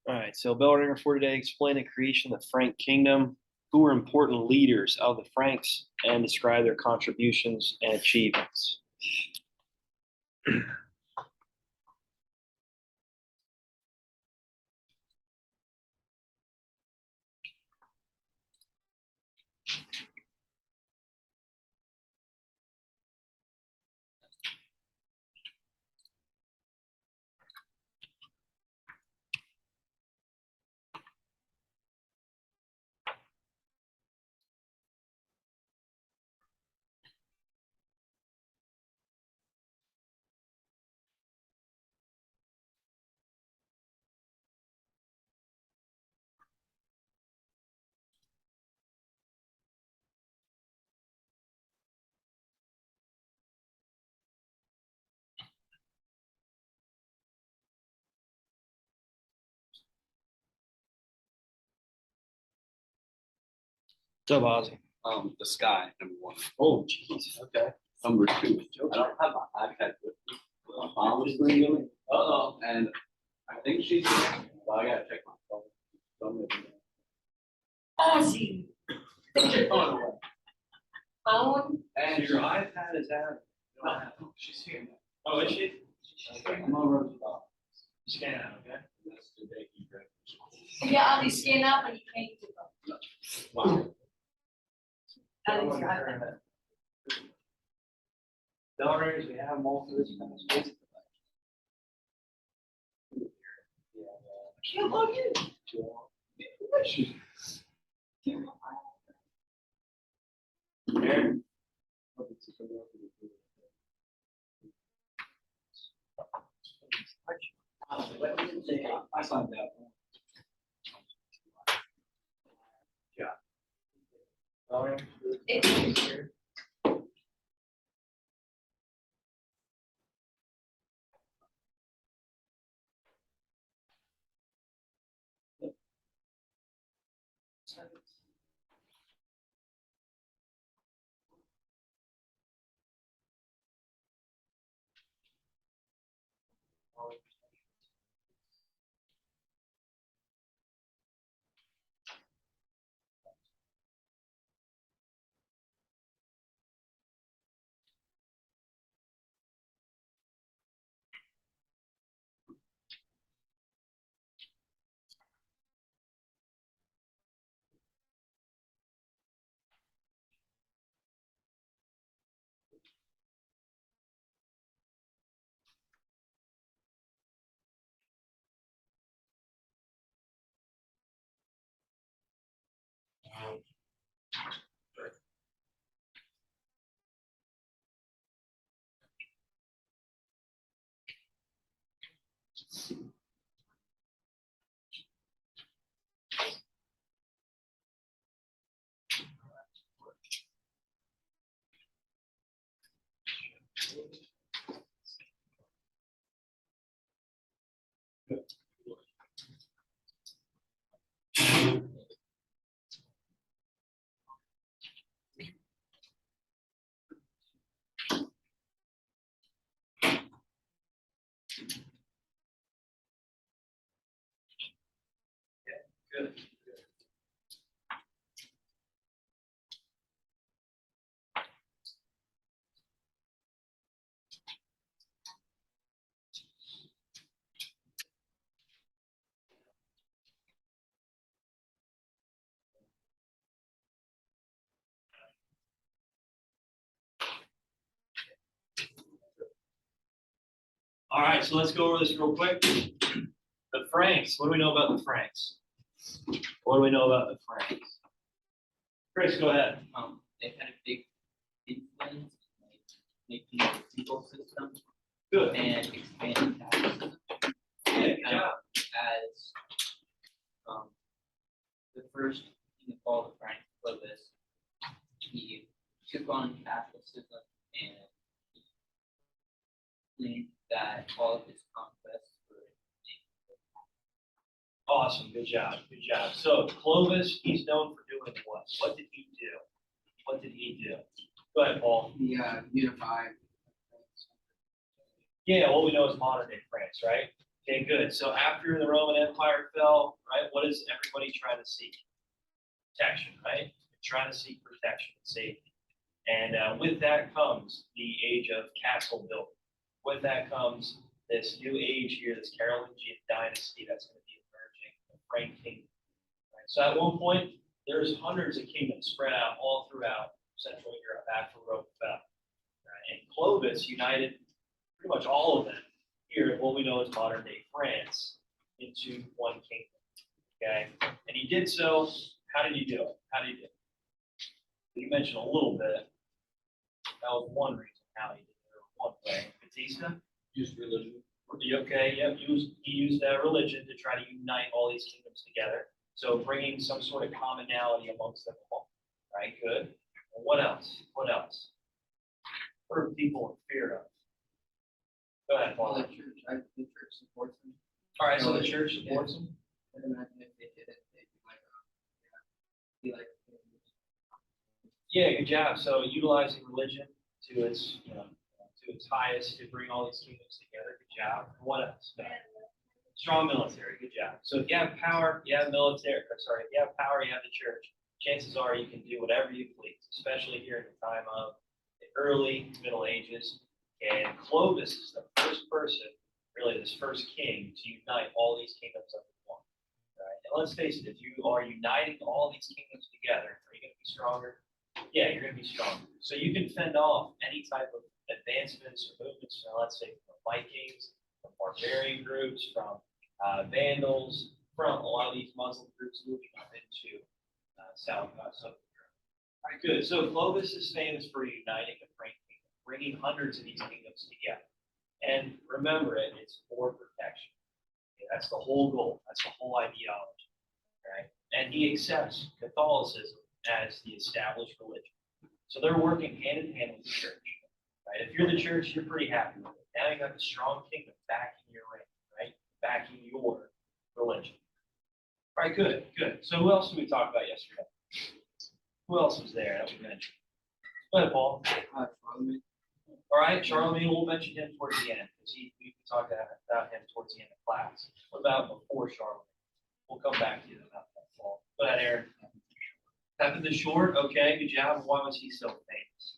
All right, so bell ringer for today, explain the creation of the Frank kingdom. Who were important leaders of the Franks and describe their contributions and achievements. What's up, Ozzy? The sky, number one. Oh, jeez. Okay. Number two, I don't have my iPad with me. My mom was bringing it. And I think she's, well, I gotta check my phone. Ozzy, put your phone away. Phone? And your iPad is out. She's here. Oh, is she? I'm over to the office. Scan out, okay? That's the day he read. Yeah, Ozzy, stand up and you can't do it. Wow. I think your iPad. Bell ringers, we have most of this kind of space. Can't log in. Aaron? I signed that. Bell ringers? It's- Good. All right, so let's go over this real quick. The Franks, what do we know about the Franks? What do we know about the Franks? Chris, go ahead. They had a big influence in like making the legal system Good. and expanding taxes. Yeah, good job. As the first king of all the Franks, Clovis, he took on Catholicism and claimed that all of his conquests were Awesome, good job, good job. So Clovis, he's known for doing what? What did he do? What did he do? Go ahead, Paul. The unified. Yeah, what we know as modern day France, right? Okay, good. So after the Roman Empire fell, right, what is everybody trying to seek? Protection, right? They're trying to seek protection and safety. And with that comes the age of castle building. With that comes this new age here, this Carolingian Dynasty that's going to be emerging, the Frank Kingdom. Right? So at one point, there's hundreds of kingdoms spread out all throughout Central Europe after Rome fell. Right? And Clovis united pretty much all of them here in what we know as modern day France into one kingdom. Okay, and he did so. How did he do it? How did he do it? You mentioned a little bit. That was one reason how he did it, or one way. Batista? Use religion. Okay, yep, he used religion to try to unite all these kingdoms together. So bringing some sort of commonality amongst them all. Right, good. And what else? What else? What are people in fear of? Go ahead, Well, Paul. the church supports them. All right, so the church supports him? I'd imagine if they did it, they'd be like, Yeah, good job. So utilizing religion to its, to its highest to bring all these kingdoms together. Good job. What else? Strong military. Good job. So if you have power, you have military. Sorry, if you have power, you have the church. Chances are you can do whatever you please, especially here in the time of the early Middle Ages. And Clovis is the first person, really this first king, to unite all these kingdoms under one. Right? And let's face it, if you are uniting all these kingdoms together, are you going to be stronger? Yeah, you're going to be stronger. So you can fend off any type of advancements or movements, let's say from Vikings, from barbarian groups, from Vandals, from a lot of these Muslim groups moving up into Southern Europe. All right, good. So Clovis is famous for uniting the Frank kingdom, bringing hundreds of these kingdoms together. And remember it's for protection. Okay, that's the whole goal. That's the whole ideology. Right? And he accepts Catholicism as the established religion. So they're working hand in hand with the church. Right? If you're the church, you're pretty happy with it. Now you got the strong kingdom backing your reign, right? Backing your religion. All right, good, good. So who else did we talk about yesterday? Who else was there that we mentioned? Go ahead, Paul. Charlemagne. All right, Charlemagne, we'll mention him towards the end because we can talk about him towards the end of class. What about before Charlemagne? We'll come back to you about that, Paul. Go ahead, Aaron. Pepin the Short, okay, good job. Why was he so famous?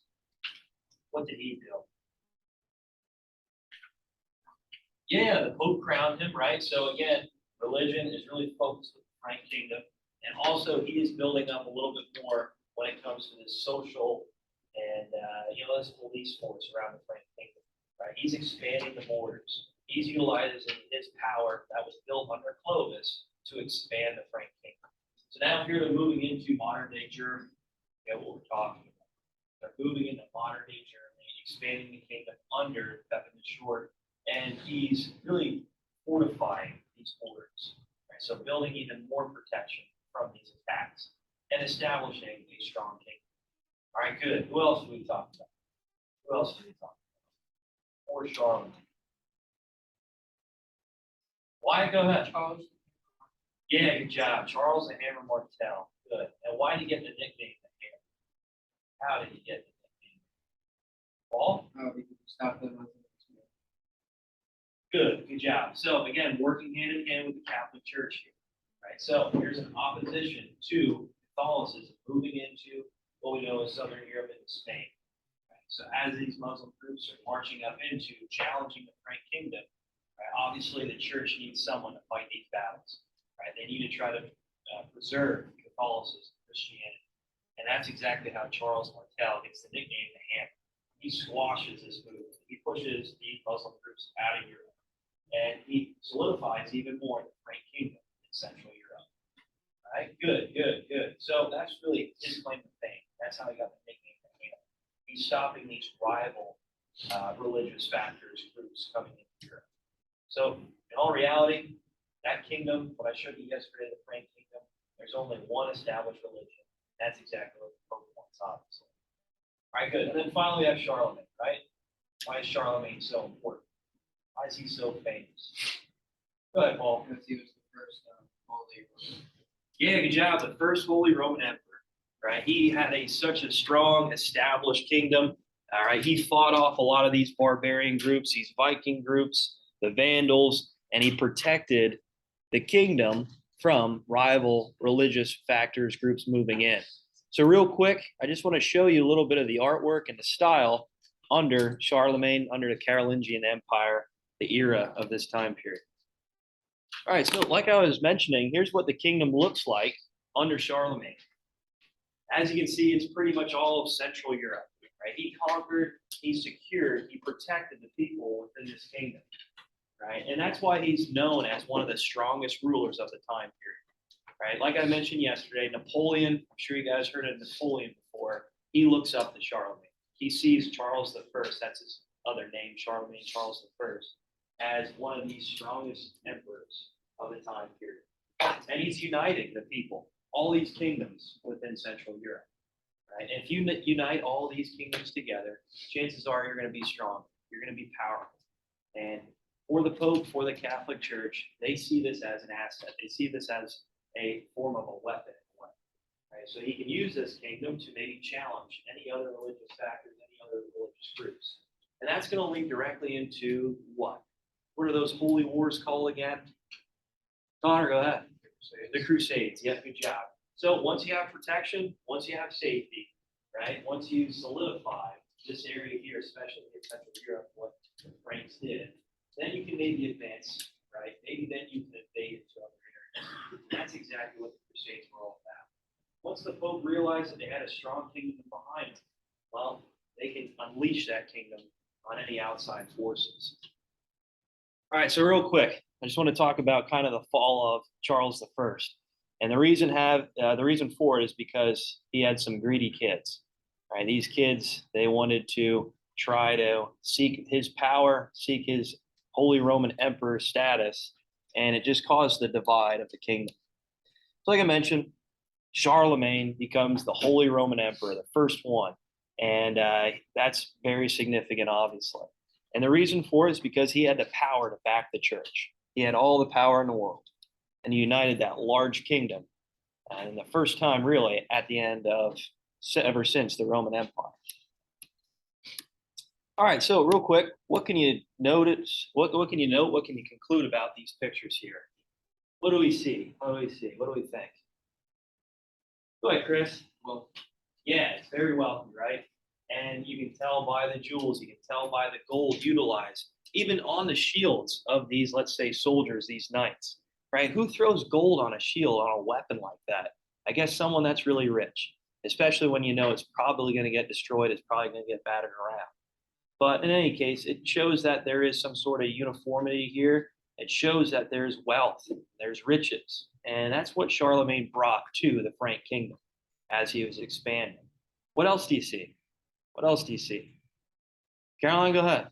What did he do? Yeah, the Pope crowned him, right? So again, religion is really focused with the Frank Kingdom. And also he is building up a little bit more when it comes to this social and this police force around the Frank Kingdom. Right? He's expanding the borders. He's utilizing his power that was built under Clovis to expand the Frank Kingdom. So now here they're moving into modern day Germany. What we're talking about. They're moving into modern day Germany, expanding the kingdom under Pepin the Short, and he's really fortifying these borders. Right? So building even more protection from these attacks and establishing a strong kingdom. All right, good. Who else do we talk about? Who else do we talk about? Or Charlemagne. Why? Go ahead. Charles. Yeah, good job. Charles the Hammer Martel. Good. And why did he get the nickname the Hammer? How did he get the nickname? Paul? Oh, because he stopped them. Good, good job. So again, working hand in hand with the Catholic Church here, right? So here's an opposition to Catholicism moving into what we know as Southern Europe and Spain. Right? So as these Muslim groups are marching up into challenging the Frank Kingdom, right, obviously the Church needs someone to fight these battles. Right? They need to try to preserve Catholicism, Christianity, and that's exactly how Charles Martel gets the nickname the Hammer. He squashes this movement. He pushes the Muslim groups out of Europe. And he solidifies even more the Frank Kingdom in Central Europe. All right, good, good, good. So that's really his claim to fame. That's how he got the nickname the Hammer. He's stopping these rival religious factors, groups coming into Europe. So in all reality, that kingdom, what I showed you yesterday, the Frank Kingdom, there's only one established religion. That's exactly what the Pope wants, obviously. All right, good. And then finally we have Charlemagne, right? Why is Charlemagne so important? Why is he so famous? Go ahead, Paul. Because he was the first holy Roman. Yeah, good job. The first Holy Roman Emperor, right? He had such a strong, established kingdom. All right, he fought off a lot of these barbarian groups, these Viking groups, the Vandals, and he protected the kingdom from rival religious factors, groups moving in. So real quick, I just want to show you a little bit of the artwork and the style under Charlemagne, under the Carolingian Empire, the era of this time period. All right, so like I was mentioning, here's what the kingdom looks like under Charlemagne. As you can see, it's pretty much all of Central Europe, right? He conquered, he secured, he protected the people within this kingdom, right? And that's why he's known as one of the strongest rulers of the time period, right? Like I mentioned yesterday, Napoleon, I'm sure you guys heard of Napoleon before, he looks up to Charlemagne. He sees Charles I, that's his other name, Charlemagne, Charles I, as one of the strongest emperors of the time period. And he's uniting the people, all these kingdoms within Central Europe, right? And if you unite all these kingdoms together, chances are you're going to be strong. You're going to be powerful. And for the Pope, for the Catholic Church, they see this as an asset. They see this as a form of a weapon, right? So he can use this kingdom to maybe challenge any other religious factors, any other religious groups. And that's going to link directly into what? What are those holy wars called again? Connor, go ahead. The Crusades. Yeah, good job. So once you have protection, once you have safety, right? Once you solidify this area here, especially in Central Europe, what the Franks did, then you can maybe advance, right? Maybe then you can invade into other areas. That's exactly what the Crusades were all about. Once the Pope realized that they had a strong kingdom behind them, well, they can unleash that kingdom on any outside forces. All right, so real quick, I just want to talk about kind of the fall of Charles I. And the reason for it is because he had some greedy kids. Right? These kids, they wanted to try to seek his power, seek his Holy Roman Emperor status, and it just caused the divide of the kingdom. So like I mentioned, Charlemagne becomes the Holy Roman Emperor, the first one. And that's very significant, obviously. And the reason for it is because he had the power to back the church. He had all the power in the world. And he united that large kingdom. And the first time, really, at the end of ever since the Roman Empire. All right, so real quick, what can you notice? What can you note? What can you conclude about these pictures here? What do we see? What do we see? What do we think? Go ahead, Chris. Well, yeah, it's very wealthy, right? And you can tell by the jewels, you can tell by the gold utilized, even on the shields of these, let's say, soldiers, these knights, right? Who throws gold on a shield, on a weapon like that? I guess someone that's really rich, especially when you know it's probably going to get destroyed, it's probably going to get battered around. But in any case, it shows that there is some sort of uniformity here. It shows that there's wealth, there's riches. And that's what Charlemagne brought to the Frank kingdom as he was expanding. What else do you see? What else do you see? Caroline, go ahead.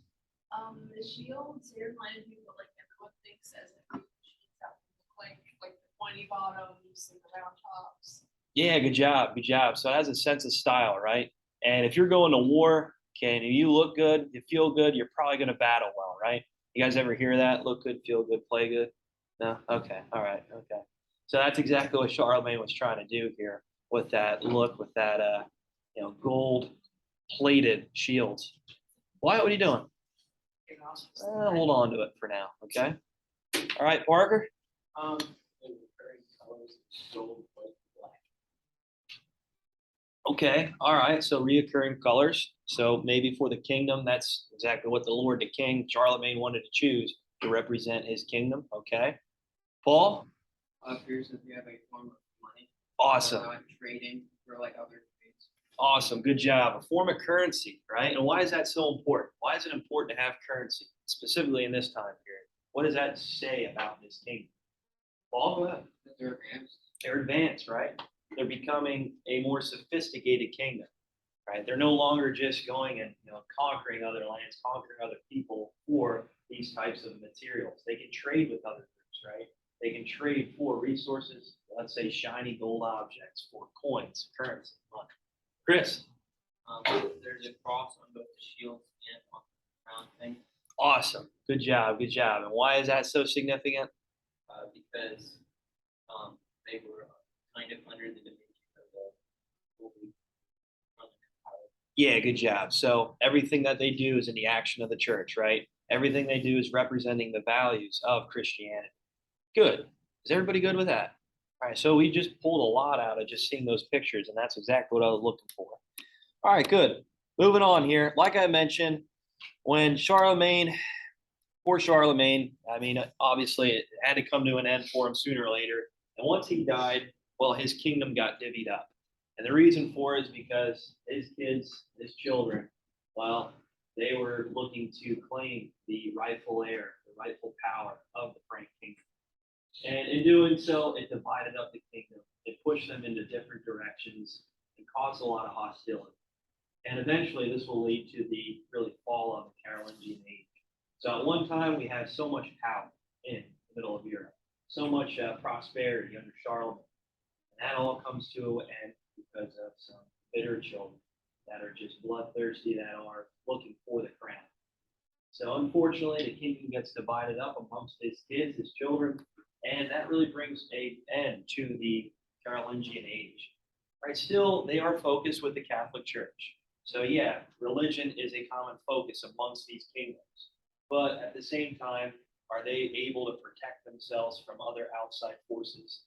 The shields here reminded me of what like everyone thinks as a shields have like the pointy bottoms and the round tops. Yeah, good job, good job. So it has a sense of style, right? And if you're going to war, okay, and you look good, you feel good, you're probably going to battle well, right? You guys ever hear that? Look good, feel good, play good? No? Okay, all right, okay. So that's exactly what Charlemagne was trying to do here with that look, with that, gold-plated shields. Wyatt, what are you doing? Hold on to it for now, okay? All right, Parker? Okay, all right, so reoccurring colors. So maybe for the kingdom, that's exactly what the Lord, the King, Charlemagne wanted to choose to represent his kingdom, okay? Paul? Appears if you have a form of money. Awesome. Not trading for like other trades. Awesome, good job. A form of currency, right? And why is that so important? Why is it important to have currency, specifically in this time period? What does that say about this kingdom? Paul, go ahead. They're advanced. They're advanced, right? They're becoming a more sophisticated kingdom, right? They're no longer just going and conquering other lands, conquering other people for these types of materials. They can trade with other groups, right? They can trade for resources, let's say shiny gold objects, for coins, currency, money. Chris? There's a cross on both the shields and on the crown thing. Awesome. Good job. Good job. And why is that so significant? Because they were kind of under the dominion of the Holy Roman Empire. Yeah, good job. So everything that they do is in the action of the church, right? Everything they do is representing the values of Christianity. Good. Is everybody good with that? All right. So we just pulled a lot out of just seeing those pictures, and that's exactly what I was looking for. All right, good. Moving on here. Like I mentioned, when Charlemagne, poor Charlemagne, I mean, obviously it had to come to an end for him sooner or later. And once he died, well, his kingdom got divvied up. And the reason for it is because his kids, his children, well, they were looking to claim the rightful heir, the rightful power of the Frank kingdom. And in doing so, it divided up the kingdom. It pushed them into different directions and caused a lot of hostility. And eventually, this will lead to the really fall of the Carolingian age. So at one time, we had so much power in the middle of Europe, so much prosperity under Charlemagne. And that all comes to an end because of some bitter children that are just bloodthirsty, that are looking for the crown. So unfortunately, the kingdom gets divided up amongst his kids, his children, and that really brings an end to the Carolingian age. Right? Still, they are focused with the Catholic Church. So yeah, religion is a common focus amongst these kingdoms. But at the same time, are they able to protect themselves from other outside forces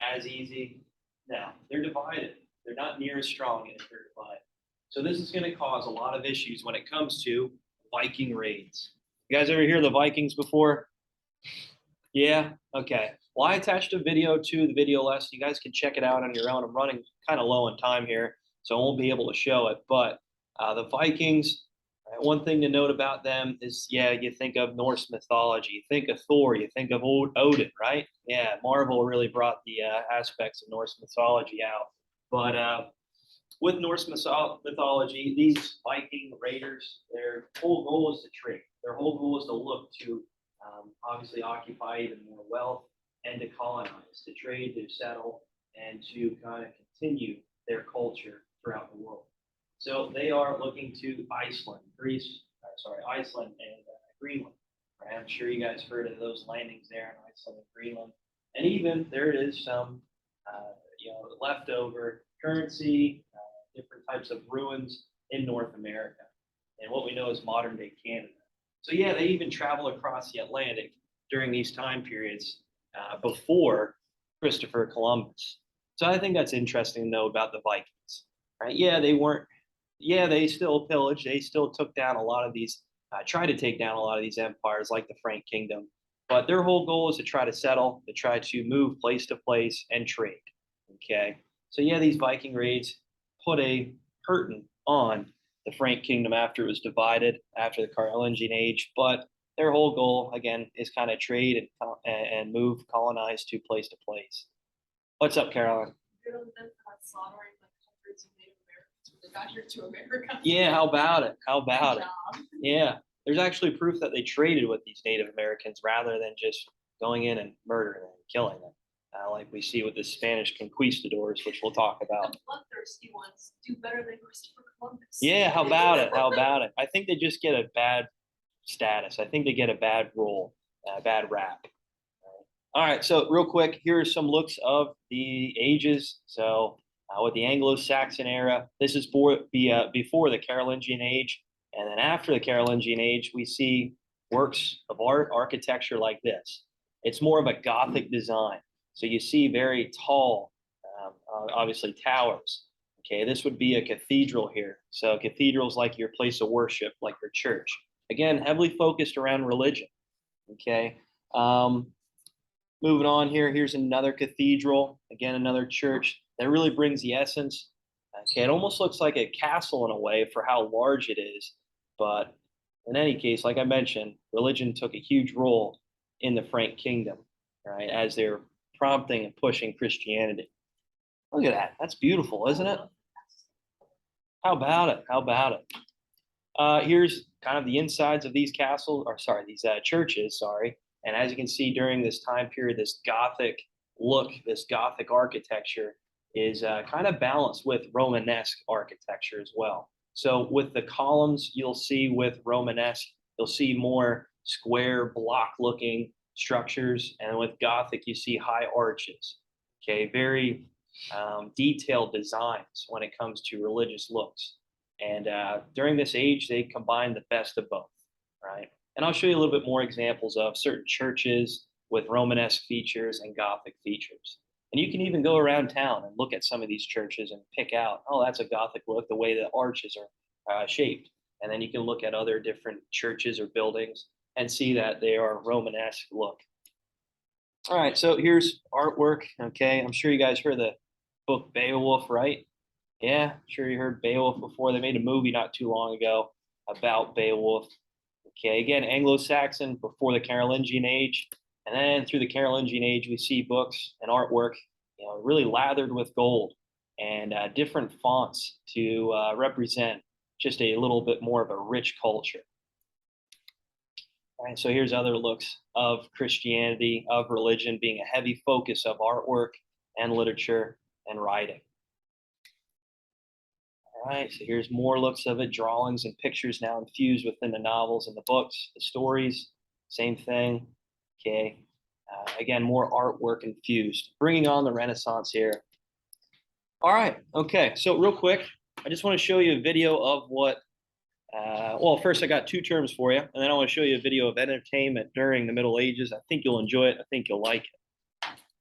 as easy? No, they're divided. They're not near as strong as they're divided. So this is going to cause a lot of issues when it comes to Viking raids. You guys ever hear of the Vikings before? Yeah? Okay. Well, I attached a video to the video lesson. You guys can check it out on your own. I'm running kind of low on time here, so I won't be able to show it. But the Vikings, one thing to note about them is, yeah, you think of Norse mythology. You think of Thor. You think of Odin, right? Yeah, Marvel really brought the aspects of Norse mythology out. But with Norse mythology, these Viking raiders, their whole goal is to trade. Their whole goal is to look to obviously occupy even more wealth and to colonize, to trade, to settle, and to kind of continue their culture throughout the world. So they are looking to Iceland, Iceland and Greenland. Right? I'm sure you guys heard of those landings there in Iceland and Greenland. And even there is some, leftover currency, different types of ruins in North America, and what we know is modern day Canada. So yeah, they even travel across the Atlantic during these time periods before Christopher Columbus. So I think that's interesting to know about the Vikings, right? Yeah, they weren't. Yeah, they still pillaged. They still took down a lot of these, tried to take down a lot of these empires like the Frank Kingdom. But their whole goal is to try to settle, to try to move place to place and trade. Okay, so yeah, these Viking raids put a curtain on the Frank Kingdom after it was divided after the Carolingian age. But their whole goal, again, is kind of trade and move, colonize to place. What's up, Caroline? Slaughtering like hundreds of Native Americans when they got here to America. Yeah, how about it? How about Good it? job. Yeah, there's actually proof that they traded with these Native Americans rather than just going in and murdering them and killing them, like we see with the Spanish conquistadors, which we'll talk about. The bloodthirsty ones do better than Christopher Columbus. Yeah, how about it? How about it? I think they just get a bad status. I think they get a bad role, a bad rap. All right, so real quick, here are some looks of the ages. So with the Anglo-Saxon era, this is before the Carolingian age. And then after the Carolingian age, we see works of art, architecture like this. It's more of a Gothic design. So you see very tall, obviously towers. Okay, this would be a cathedral here. So cathedral's like your place of worship, like your church. Again, heavily focused around religion. Okay. Moving on here, here's another cathedral, again, another church that really brings the essence. Okay, it almost looks like a castle in a way for how large it is. But in any case, like I mentioned, religion took a huge role in the Frank Kingdom, right, as they're prompting and pushing Christianity. Look at that. That's beautiful, isn't it? How about it? How about it? Here's kind of the insides of these castles, or sorry, these churches, sorry. And as you can see during this time period, this Gothic look, this Gothic architecture is kind of balanced with Romanesque architecture as well. So with the columns, you'll see with Romanesque, you'll see more square block looking structures. And with Gothic, you see high arches. Okay, very detailed designs when it comes to religious looks. And during this age, they combined the best of both, right? And I'll show you a little bit more examples of certain churches with Romanesque features and Gothic features. And you can even go around town and look at some of these churches and pick out, oh, that's a Gothic look, the way the arches are shaped. And then you can look at other different churches or buildings and see that they are Romanesque look. All right, so here's artwork. Okay, I'm sure you guys heard the book Beowulf, right? Yeah, I'm sure you heard Beowulf before. They made a movie not too long ago about Beowulf. Okay, again, Anglo-Saxon before the Carolingian age. And then through the Carolingian age, we see books and artwork, really lathered with gold and different fonts to represent just a little bit more of a rich culture. All right, so here's other looks of Christianity, of religion being a heavy focus of artwork and literature and writing. All right, so here's more looks of it, drawings and pictures now infused within the novels and the books, the stories, same thing. Okay, again, more artwork infused, bringing on the Renaissance here. All right, okay, so real quick, I just want to show you a video of what, well, first I got two terms for you, and then I want to show you a video of entertainment during the Middle Ages. I think you'll enjoy it. I think you'll like it.